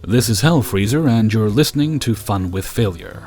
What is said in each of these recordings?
This is Hellfreezer, and you're listening to Fun with Failure.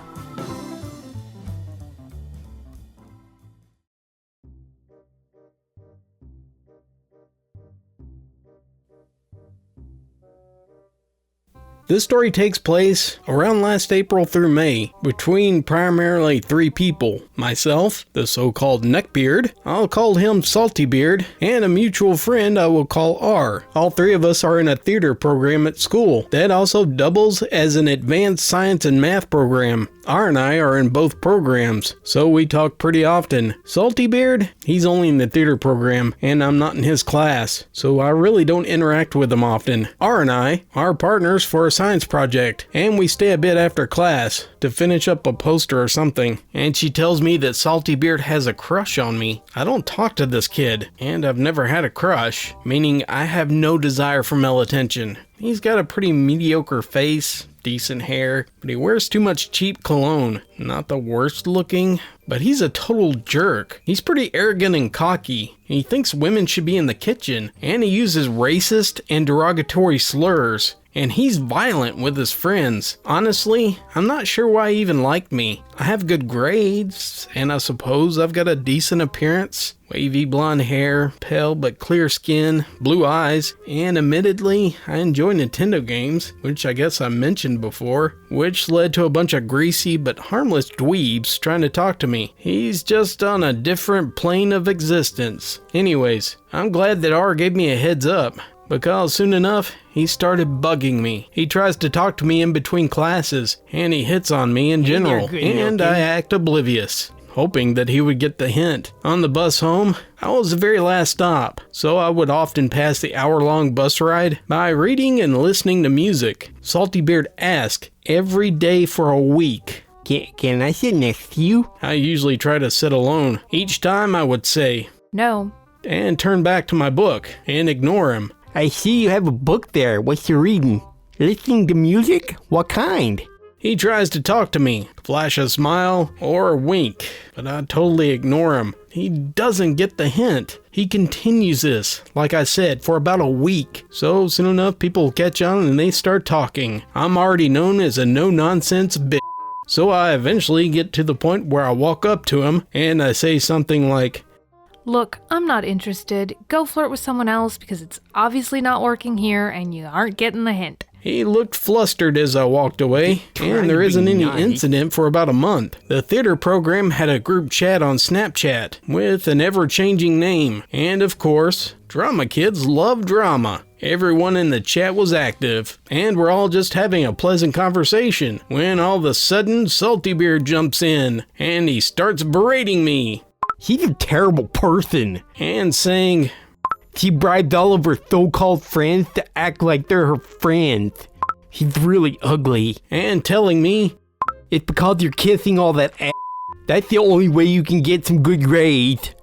This story takes place around last April through May, between primarily three people. Myself, the so-called Neckbeard, I'll call him Saltybeard, and a mutual friend I will call R. All three of us are in a theater program at school that also doubles as an advanced science and math program. R and I are in both programs, so we talk pretty often. Saltybeard, he's only in the theater program, and I'm not in his class, so I really don't interact with him often. R and I are partners for a science project, and we stay a bit after class to finish up a poster or something, and she tells me that Saltybeard has a crush on me. I don't talk to this kid, and I've never had a crush, meaning I have no desire for male attention. He's got a pretty mediocre face, decent hair, but he wears too much cheap cologne. Not the worst looking, but he's a total jerk. He's pretty arrogant and cocky. He thinks women should be in the kitchen, and he uses racist and derogatory slurs. And he's violent with his friends. Honestly, I'm not sure why he even liked me. I have good grades, and I suppose I've got a decent appearance. Wavy blonde hair, pale but clear skin, blue eyes, and admittedly, I enjoy Nintendo games, which I guess I mentioned before, which led to a bunch of greasy but harmless dweebs trying to talk to me. He's just on a different plane of existence. Anyways, I'm glad that R gave me a heads up, because soon enough, he started bugging me. He tries to talk to me in between classes, and he hits on me in general, and I act oblivious, hoping that he would get the hint. On the bus home, I was the very last stop, so I would often pass the hour-long bus ride by reading and listening to music. Saltybeard asked every day for a week. Can I sit next to you? I usually try to sit alone. Each time I would say, no, and turn back to my book and ignore him. I see you have a book there. What you reading? Listening to music? What kind? He tries to talk to me, flash a smile or a wink, but I totally ignore him. He doesn't get the hint. He continues this, like I said, for about a week. So soon enough, people catch on and they start talking. I'm already known as a no-nonsense bitch. So I eventually get to the point where I walk up to him and I say something like, look, I'm not interested. Go flirt with someone else because it's obviously not working here and you aren't getting the hint. He looked flustered as I walked away, and there isn't any incident for about a month. The theater program had a group chat on Snapchat with an ever-changing name, and of course, drama kids love drama. Everyone in the chat was active, and we're all just having a pleasant conversation, when all of a sudden Saltybeard jumps in, and he starts berating me. He's a terrible person. And saying, she bribed all of her so-called friends to act like they're her friends. She's really ugly. And telling me, it's because you're kissing all that ass. That's the only way you can get some good grades.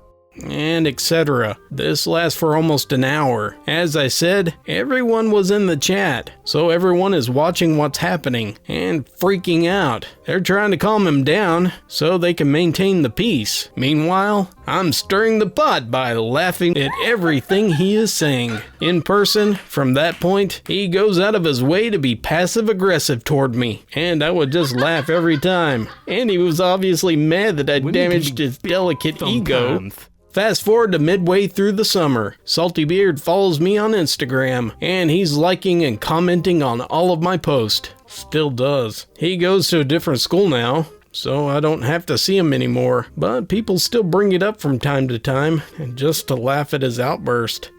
And etc. This lasts for almost an hour. As I said, everyone was in the chat, so everyone is watching what's happening and freaking out. They're trying to calm him down so they can maintain the peace. Meanwhile, I'm stirring the pot by laughing at everything he is saying. In person, from that point, he goes out of his way to be passive-aggressive toward me, and I would just laugh every time. And he was obviously mad that I damaged his delicate ego. Fast forward to midway through the summer. Saltybeard follows me on Instagram, and he's liking and commenting on all of my posts. Still does. He goes to a different school now, so I don't have to see him anymore, but people still bring it up from time to time, and just to laugh at his outburst.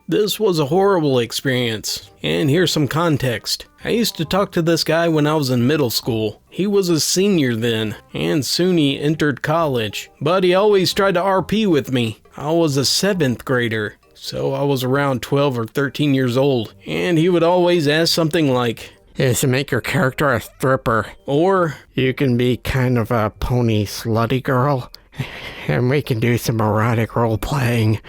This was a horrible experience, and here's some context. I used to talk to this guy when I was in middle school. He was a senior then, and soon he entered college. But he always tried to RP with me. I was a 7th grader, so I was around 12 or 13 years old, and he would always ask something like, is to make your character a stripper, or you can be kind of a pony slutty girl, and we can do some erotic role-playing.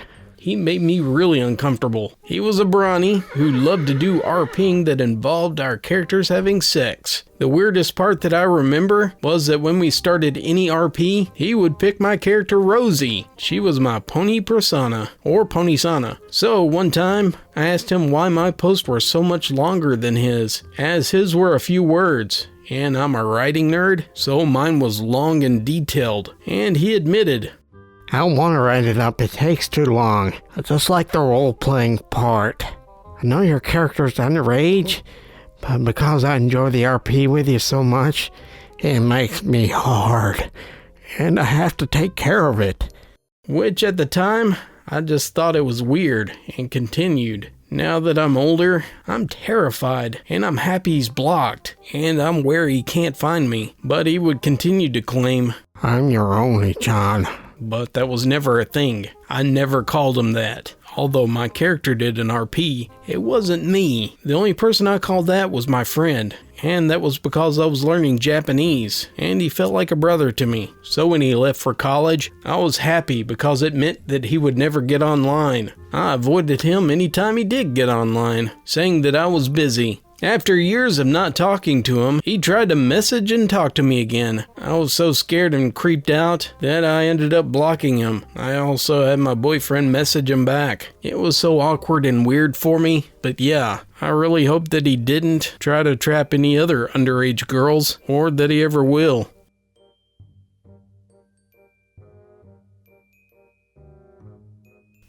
he made me really uncomfortable. He was a brawny who loved to do RPing that involved our characters having sex. The weirdest part that I remember was that when we started any RP, he would pick my character Rosie. She was my pony persona, or pony-sana. So one time, I asked him why my posts were so much longer than his, as his were a few words. And I'm a writing nerd, so mine was long and detailed. And he admitted, I don't want to write it up, it takes too long. I just like the role-playing part. I know your character's underage, but because I enjoy the RP with you so much, it makes me hard. And I have to take care of it. Which at the time, I just thought it was weird and continued. Now that I'm older, I'm terrified, and I'm happy he's blocked, and I'm where he can't find me. But he would continue to claim, I'm your only John. But that was never a thing. I never called him that. Although my character did an RP, it wasn't me. The only person I called that was my friend. And that was because I was learning Japanese, and he felt like a brother to me. So when he left for college, I was happy because it meant that he would never get online. I avoided him anytime he did get online, saying that I was busy. After years of not talking to him, he tried to message and talk to me again. I was so scared and creeped out that I ended up blocking him. I also had my boyfriend message him back. It was so awkward and weird for me, but yeah, I really hope that he didn't try to trap any other underage girls, or that he ever will.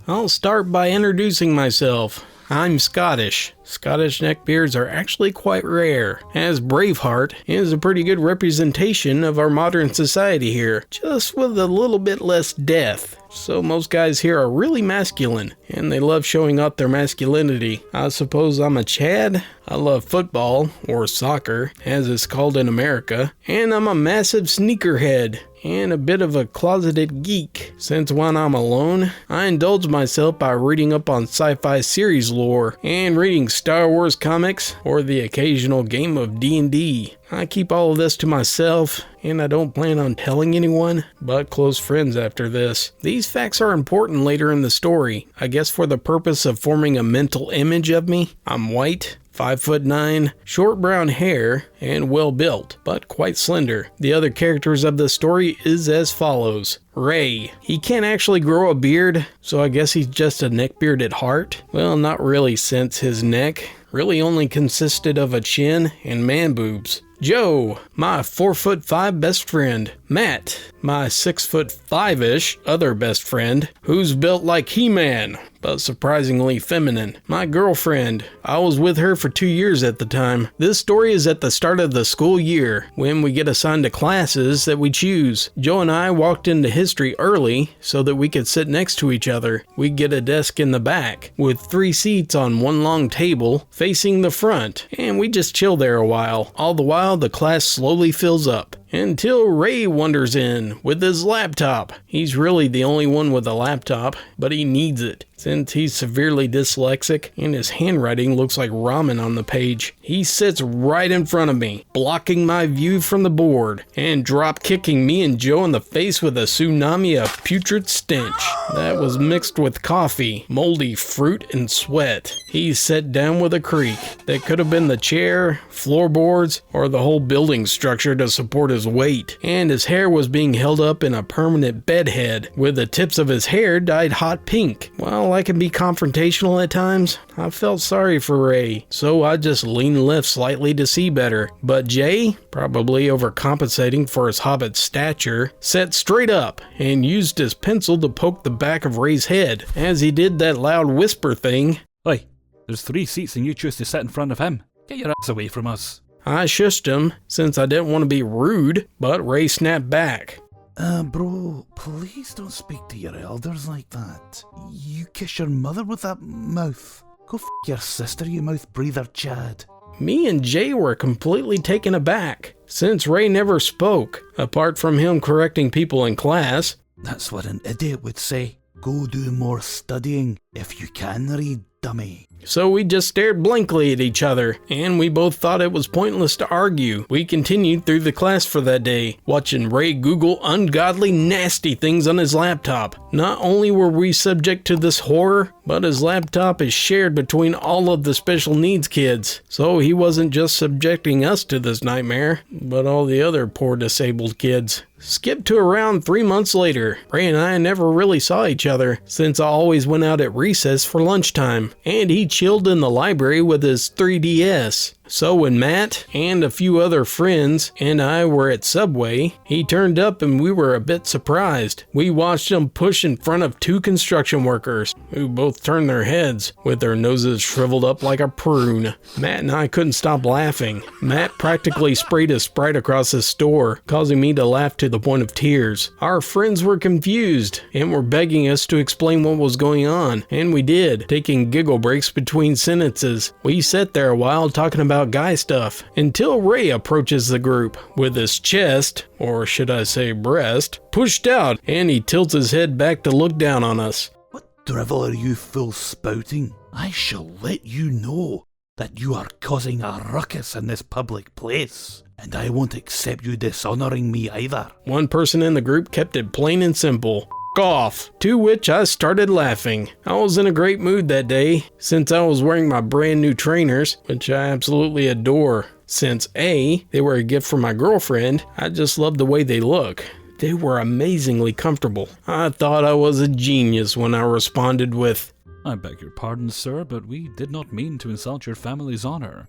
I'll start by introducing myself. I'm Scottish. Scottish neckbeards are actually quite rare, as Braveheart is a pretty good representation of our modern society here, just with a little bit less death. So most guys here are really masculine, and they love showing off their masculinity. I suppose I'm a Chad. I love football, or soccer, as it's called in America, and I'm a massive sneakerhead. And a bit of a closeted geek, since when I'm alone, I indulge myself by reading up on sci-fi series lore, and reading Star Wars comics, or the occasional game of D&D. I keep all of this to myself, and I don't plan on telling anyone but close friends after this. These facts are important later in the story, I guess for the purpose of forming a mental image of me. I'm white, 5'9", short brown hair, and well built, but quite slender. The other characters of the story is as follows. Ray. He can't actually grow a beard, so I guess he's just a neckbeard at heart. Well, not really, since his neck really only consisted of a chin and man boobs. Joe, my 4'5" best friend. Matt, my 6'5"-ish other best friend, who's built like He-Man, but surprisingly feminine. My girlfriend, I was with her for 2 years at the time. This story is at the start of the school year, when we get assigned to classes that we choose. Joe and I walked into history early so that we could sit next to each other. We get a desk in the back, with 3 seats on one long table facing the front, and we just chill there a while. All the while, the class slowly fills up, until Ray wanders in with his laptop. He's really the only one with a laptop, but he needs it, since he's severely dyslexic and his handwriting looks like ramen on the page. He sits right in front of me, blocking my view from the board, and drop kicking me and Joe in the face with a tsunami of putrid stench that was mixed with coffee, moldy fruit, and sweat. He sat down with a creak that could have been the chair, floorboards, or the whole building structure to support his weight, and his hair was being held up in a permanent bedhead, with the tips of his hair dyed hot pink. While I can be confrontational at times, I felt sorry for Ray, so I just leaned left slightly to see better. But Jay, probably overcompensating for his hobbit stature, sat straight up and used his pencil to poke the back of Ray's head as he did that loud whisper thing. Oi, there's 3 seats and you choose to sit in front of him. Get your ass away from us. I shushed him, since I didn't want to be rude, but Ray snapped back. Bro, please don't speak to your elders like that. You kiss your mother with that mouth. Go f*** your sister, you mouth breather Chad. Me and Jay were completely taken aback, since Ray never spoke, apart from him correcting people in class. That's what an idiot would say. Go do more studying. If you can read, dummy. So we just stared blankly at each other, and we both thought it was pointless to argue. We continued through the class for that day, watching Ray Google ungodly nasty things on his laptop. Not only were we subject to this horror, but his laptop is shared between all of the special needs kids. So he wasn't just subjecting us to this nightmare, but all the other poor disabled kids. Skip to around 3 months later. Ray and I never really saw each other, since I always went out at recess for lunchtime, and he chilled in the library with his 3DS. So when Matt and a few other friends and I were at Subway, he turned up and we were a bit surprised. We watched him push in front of 2 construction workers, who both turned their heads, with their noses shriveled up like a prune. Matt and I couldn't stop laughing. Matt practically sprayed a Sprite across his store, causing me to laugh to the point of tears. Our friends were confused and were begging us to explain what was going on, and we did, taking giggle breaks between sentences. We sat there a while talking about guy stuff, until Ray approaches the group with his chest, or should I say breast, pushed out, and he tilts his head back to look down on us. What drivel are you full spouting? I shall let you know that you are causing a ruckus in this public place, and I won't accept you dishonouring me either. One person in the group kept it plain and simple. Off, to which I started laughing. I was in a great mood that day, since I was wearing my brand new trainers, which I absolutely adore. Since A, they were a gift from my girlfriend, I just love the way they look. They were amazingly comfortable. I thought I was a genius when I responded with, I beg your pardon, sir, but we did not mean to insult your family's honor.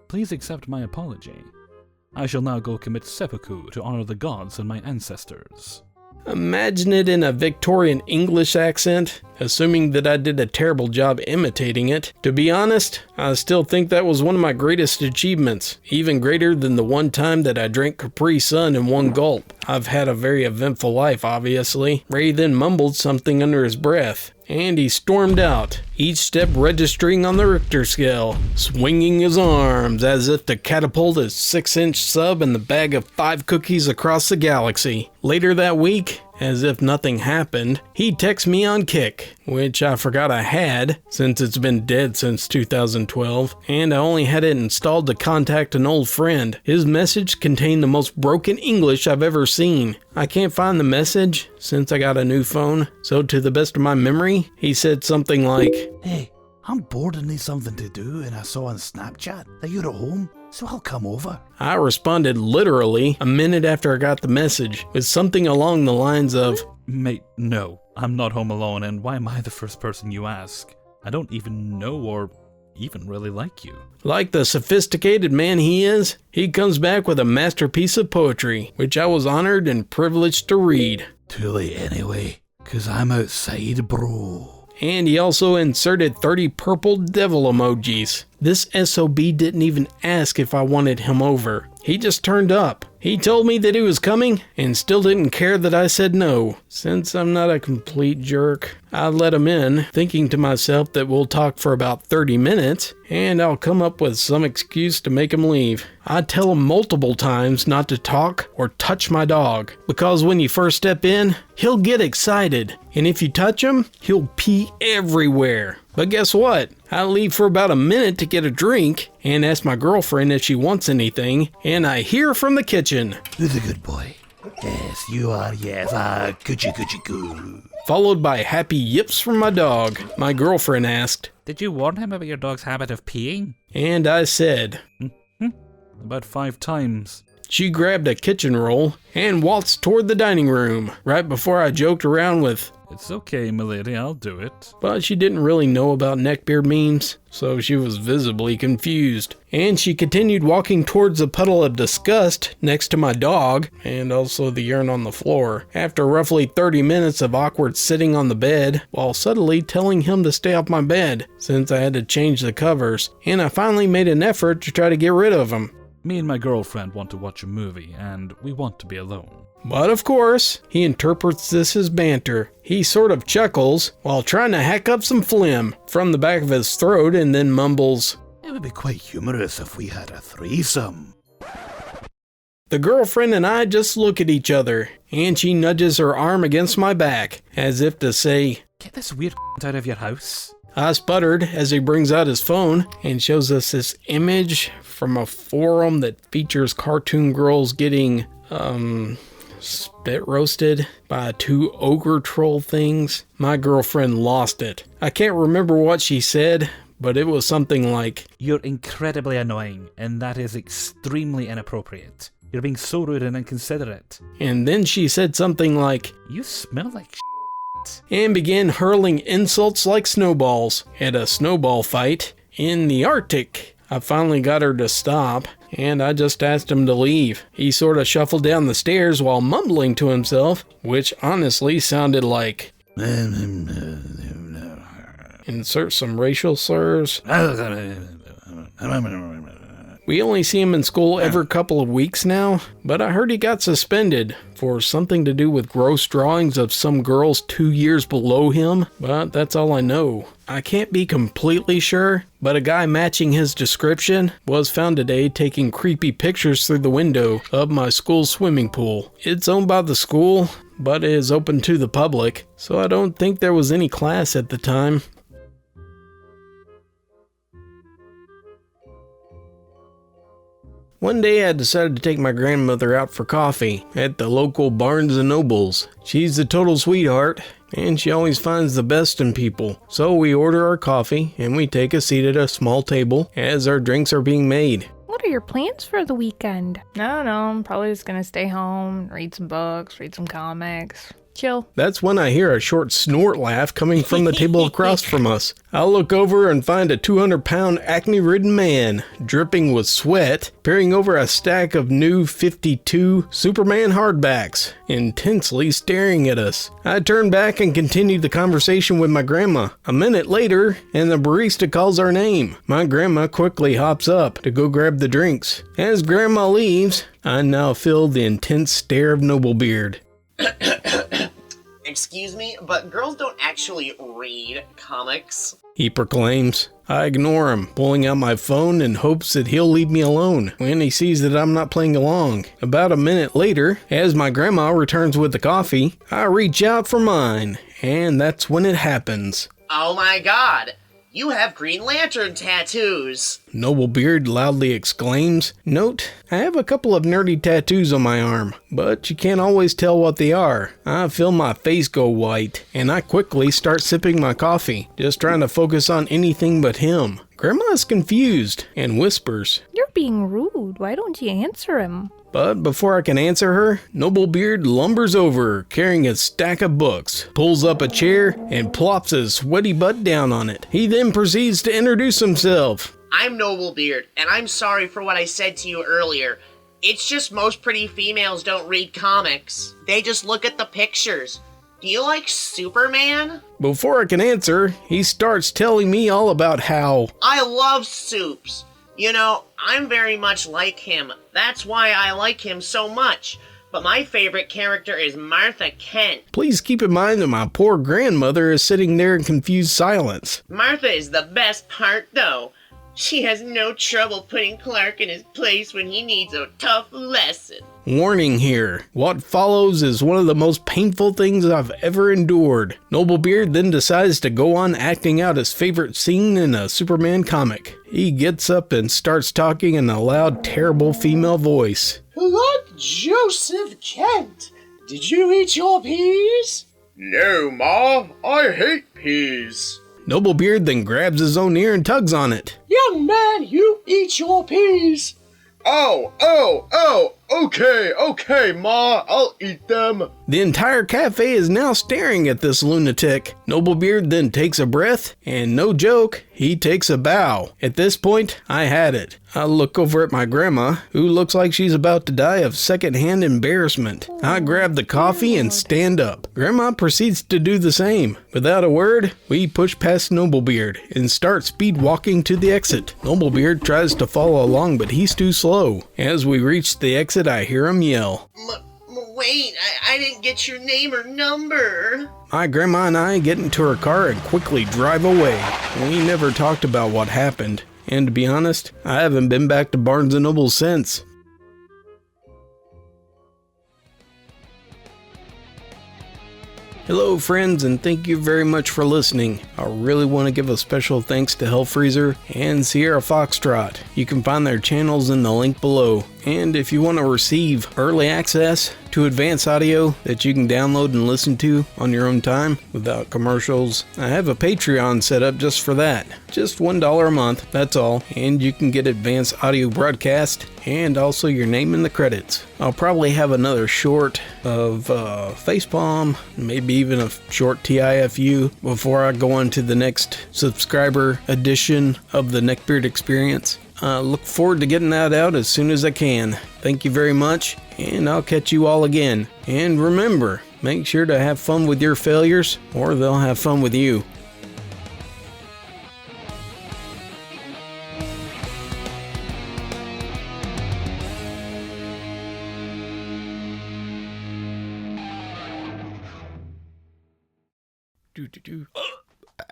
Please accept my apology. I shall now go commit seppuku to honor the gods and my ancestors. Imagine it in a Victorian English accent, assuming that I did a terrible job imitating it. To be honest, I still think that was one of my greatest achievements, even greater than the one time that I drank Capri Sun in one gulp. I've had a very eventful life, obviously. Ray then mumbled something under his breath, and he stormed out, each step registering on the Richter scale, swinging his arms as if to catapult his 6-inch sub and the bag of 5 cookies across the galaxy. Later that week, as if nothing happened, he texted me on Kick, which I forgot I had, since it's been dead since 2012, and I only had it installed to contact an old friend. His message contained the most broken English I've ever seen. I can't find the message, since I got a new phone, so to the best of my memory, he said something like, Hey, I'm bored and need something to do, and I saw on Snapchat that you're at home, so I'll come over. I responded literally a minute after I got the message, with something along the lines of, Mate, no, I'm not home alone, and why am I the first person you ask? I don't even know or even really like you. Like the sophisticated man he is, he comes back with a masterpiece of poetry, which I was honored and privileged to read. Too late anyway, 'cause I'm outside, bro. And he also inserted 30 purple devil emojis. This SOB didn't even ask if I wanted him over. He just turned up. He told me that he was coming and still didn't care that I said no. Since I'm not a complete jerk, I let him in, thinking to myself that we'll talk for about 30 minutes and I'll come up with some excuse to make him leave. I tell him multiple times not to talk or touch my dog, because when you first step in, he'll get excited, and if you touch him, he'll pee everywhere. But guess what? I leave for about a minute to get a drink and ask my girlfriend if she wants anything, and I hear from the kitchen, Who's a good boy? Yes, you are, yes. Coochie coo. Followed by happy yips from my dog. My girlfriend asked, Did you warn him about your dog's habit of peeing? and I said, About 5 times. She grabbed a kitchen roll and waltzed toward the dining room, right before I joked around with, It's okay, milady, I'll do it. but she didn't really know about neckbeard memes, so she was visibly confused. And she continued walking towards a puddle of disgust next to my dog, and also the urine on the floor, after roughly 30 minutes of awkward sitting on the bed, while subtly telling him to stay off my bed, since I had to change the covers, and I finally made an effort to try to get rid of him. Me and my girlfriend want to watch a movie, and we want to be alone. But of course, he interprets this as banter. He sort of chuckles while trying to hack up some phlegm from the back of his throat and then mumbles, It would be quite humorous if we had a threesome. The girlfriend and I just look at each other, and she nudges her arm against my back, as if to say, Get this weird out of your house. I sputtered as he brings out his phone and shows us this image from a forum that features cartoon girls getting, spit roasted by two ogre troll things. My girlfriend lost it. I can't remember what she said, but it was something like, "You're incredibly annoying, and that is extremely inappropriate. You're being so rude and inconsiderate." and then she said something like, "You smell like and began hurling insults like snowballs at a snowball fight in the Arctic. I finally got her to stop, and I just asked him to leave. He sort of shuffled down the stairs while mumbling to himself, which honestly sounded like, insert some racial slurs. We only see him in school every couple of weeks now, but I heard he got suspended for something to do with gross drawings of some girls 2 years below him, but that's all I know. I can't be completely sure, but a guy matching his description was found today taking creepy pictures through the window of my school's swimming pool. It's owned by the school, but it is open to the public, so I don't think there was any class at the time. One day I decided to take my grandmother out for coffee at the local Barnes & Nobles. She's a total sweetheart, and she always finds the best in people. So we order our coffee, and we take a seat at a small table as our drinks are being made. What are your plans for the weekend? I don't know. I'm probably just gonna stay home, read some books, read some comics. Chill. That's when I hear a short snort laugh coming from the table across from us. I'll look over and find a 200-pound acne-ridden man, dripping with sweat, peering over a stack of new 52 Superman hardbacks, intensely staring at us. I turn back and continue the conversation with my grandma. A minute later, and the barista calls our name. My grandma quickly hops up to go grab the drinks. As grandma leaves, I now feel the intense stare of Noblebeard. Excuse me, but girls don't actually read comics. He proclaims. I ignore him, pulling out my phone in hopes that he'll leave me alone when he sees that I'm not playing along. About a minute later, as my grandma returns with the coffee, I reach out for mine, and that's when it happens. Oh my god, you have Green Lantern tattoos! Noblebeard loudly exclaims. Note, I have a couple of nerdy tattoos on my arm, but you can't always tell what they are. I feel my face go white, and I quickly start sipping my coffee, just trying to focus on anything but him. Grandma's confused and whispers, You're being rude. Why don't you answer him? But before I can answer her, Noblebeard lumbers over, carrying a stack of books, pulls up a chair, and plops his sweaty butt down on it. He then proceeds to introduce himself. I'm Noblebeard, and I'm sorry for what I said to you earlier. It's just most pretty females don't read comics. They just look at the pictures. Do you like Superman? Before I can answer, he starts telling me all about how I love Soups. You know, I'm very much like him. That's why I like him so much. But my favorite character is Martha Kent. Please keep in mind that my poor grandmother is sitting there in confused silence. Martha is the best part, though. She has no trouble putting Clark in his place when he needs a tough lesson. Warning here. What follows is one of the most painful things I've ever endured. Noblebeard then decides to go on acting out his favorite scene in a Superman comic. He gets up and starts talking in a loud, terrible female voice. Lord Joseph Kent, did you eat your peas? No, Ma, I hate peas. Noblebeard then grabs his own ear and tugs on it. Young man, you eat your peas. Okay, Ma, I'll eat them. The entire cafe is now staring at this lunatic. Noblebeard then takes a breath, and no joke, he takes a bow. At this point, I had it. I look over at my grandma, who looks like she's about to die of secondhand embarrassment. I grab the coffee and stand up. Grandma proceeds to do the same. Without a word, we push past Noblebeard and start speed walking to the exit. Noblebeard tries to follow along, but he's too slow. As we reach the exit, I hear him yell. Wait, I didn't get your name or number. My grandma and I get into her car and quickly drive away. We never talked about what happened. And to be honest, I haven't been back to Barnes & Noble since. Hello friends, and thank you very much for listening. I really want to give a special thanks to Hellfreezer and Sierra Foxtrot. You can find their channels in the link below. And if you want to receive early access to advanced audio that you can download and listen to on your own time without commercials, I have a Patreon set up just for that. Just $1 a month, that's all. And you can get advanced audio broadcast and also your name in the credits. I'll probably have another short of Facepalm, maybe even a short TIFU before I go on to the next subscriber edition of the Neckbeard experience. Look forward to getting that out as soon as I can. Thank you very much, and I'll catch you all again. And remember, make sure to have fun with your failures, or they'll have fun with you.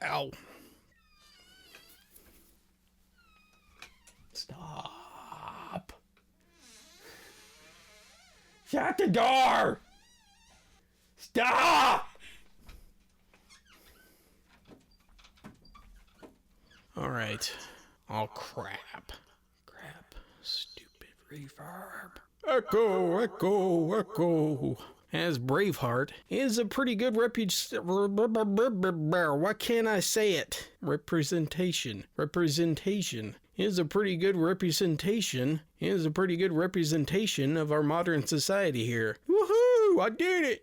Ow. Stop. Shut the door. Stop. All right. Oh, crap. Stupid reverb. Echo, echo, echo. As Braveheart is a pretty good why can't I say it? Representation is a pretty good representation of our modern society here. Woohoo! I did it!